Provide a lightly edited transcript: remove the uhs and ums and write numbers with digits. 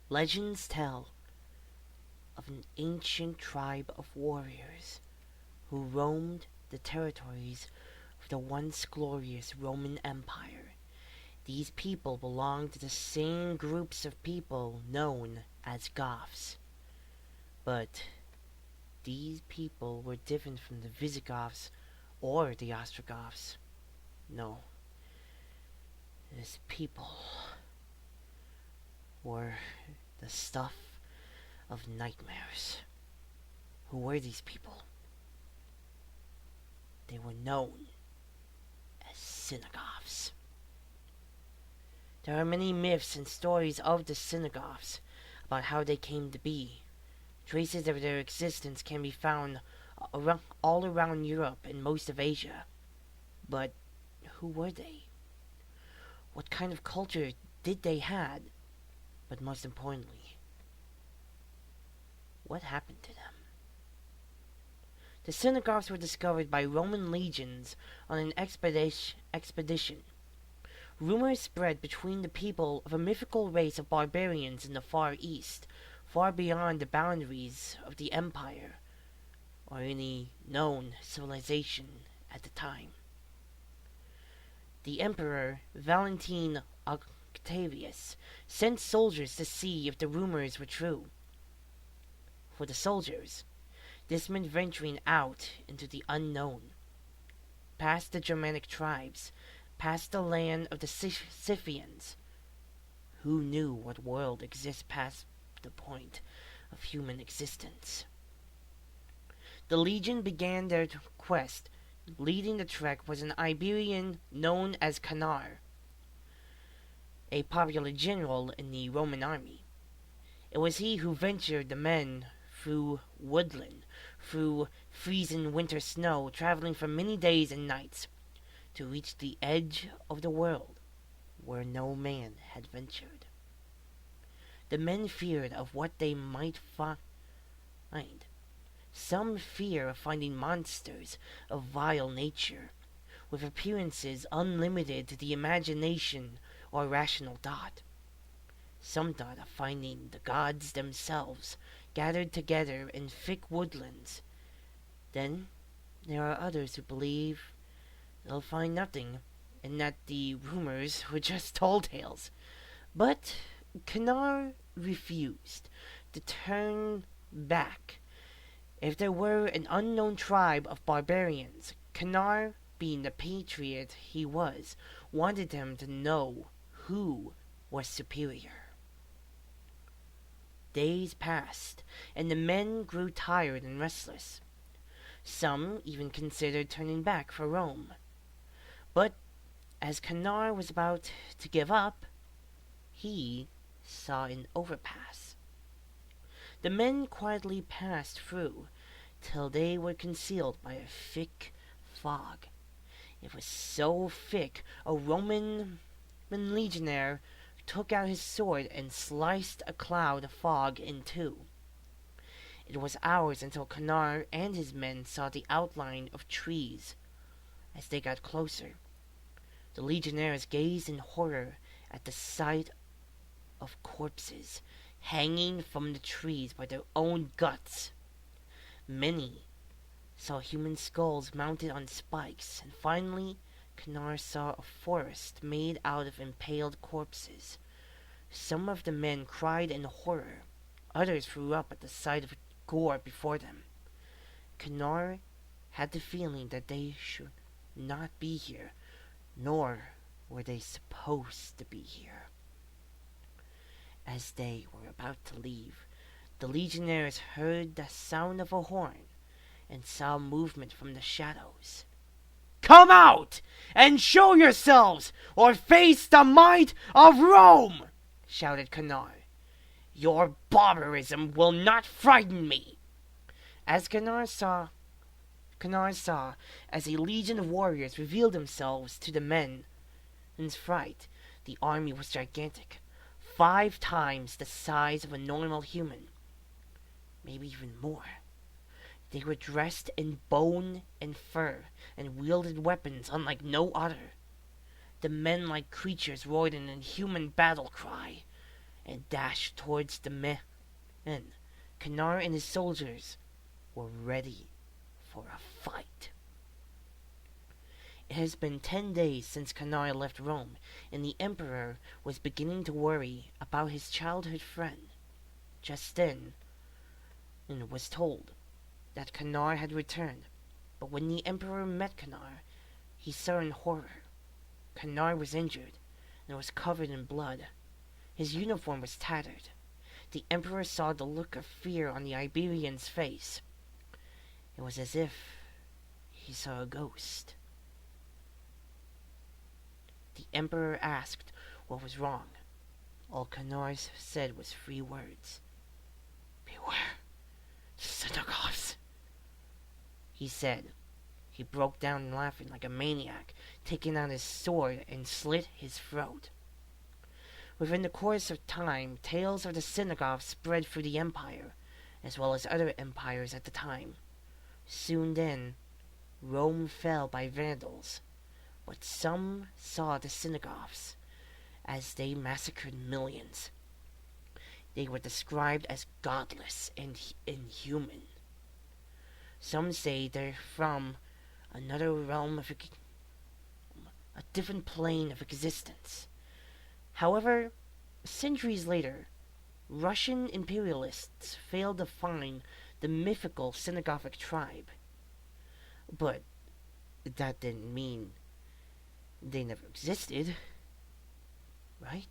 Legends tell of an ancient tribe of warriors who roamed the territories of the once glorious Roman Empire. These people belonged to the same groups of people known as Goths. But these people were different from the Visigoths or the Ostrogoths. No, these people were the stuff of nightmares. Who were these people? They were known as Cinigoths. There are many myths and stories of the Cinigoths about how they came to be. Traces of their existence can be found all around Europe and most of Asia. But who were they? What kind of culture did they have? But most importantly, what happened to them? The Cinigoths were discovered by Roman legions on an expedition. Rumors spread between the people of a mythical race of barbarians in the Far East, far beyond the boundaries of the Empire, or any known civilization at the time. The Emperor Valentine Octavius sent soldiers to see if the rumors were true. For the soldiers, this meant venturing out into the unknown, past the Germanic tribes, past the land of the Scythians. Who knew what world exists past the point of human existence? The legion began their quest. Leading the trek was an Iberian known as Canar, a popular general in the Roman army. It was he who ventured the men through woodland, through freezing winter snow, traveling for many days and nights, to reach the edge of the world where no man had ventured. The men feared of what they might find. Some fear of finding monsters of vile nature, with appearances unlimited to the imagination or rational thought. Some thought of finding the gods themselves gathered together in thick woodlands. Then there are others who believe they'll find nothing, and that the rumors were just tall tales. But Canar refused to turn back. If there were an unknown tribe of barbarians, Canar, being the patriot he was, wanted them to know who was superior. Days passed, and the men grew tired and restless. Some even considered turning back for Rome. But as Canar was about to give up, he saw an overpass. The men quietly passed through till they were concealed by a thick fog. It was so thick, a Roman legionnaire took out his sword and sliced a cloud of fog in two. It was hours until Canar and his men saw the outline of trees. As they got closer, the legionnaires gazed in horror at the sight of corpses hanging from the trees by their own guts. Many saw human skulls mounted on spikes, and finally Canar saw a forest made out of impaled corpses. Some of the men cried in horror. Others threw up at the sight of gore before them. Canar had the feeling that they should not be here, nor were they supposed to be here. As they were about to leave, the legionnaires heard the sound of a horn and saw movement from the shadows. "Come out and show yourselves, or face the might of Rome!" shouted Canar. "Your barbarism will not frighten me." As Canar saw, as a legion of warriors revealed themselves to the men. In fright, the army was gigantic, 5 times the size of a normal human, maybe even more. They were dressed in bone and fur, and wielded weapons unlike no other. The men-like creatures roared an inhuman battle cry, and dashed towards the men. Canar and his soldiers were ready for a fight. It has been 10 days since Canar left Rome, and the Emperor was beginning to worry about his childhood friend. Just then, and was told that Canar had returned, but when the Emperor met Canar, he saw in horror. Canar was injured and was covered in blood. His uniform was tattered. The Emperor saw the look of fear on the Iberian's face. It was as if he saw a ghost. The Emperor asked what was wrong. All Canar said was 3 words. "Beware the Cinigoths," he said. He broke down laughing like a maniac, taking out his sword and slit his throat. Within the course of time, tales of the Cinigoths spread through the empire, as well as other empires at the time. Soon then, Rome fell by Vandals, but some saw the Cinigoths as they massacred millions. They were described as godless and inhuman. Some say they're from another realm of a different plane of existence. However, centuries later, Russian imperialists failed to find the mythical Cinegothic tribe. But that didn't mean they never existed, right?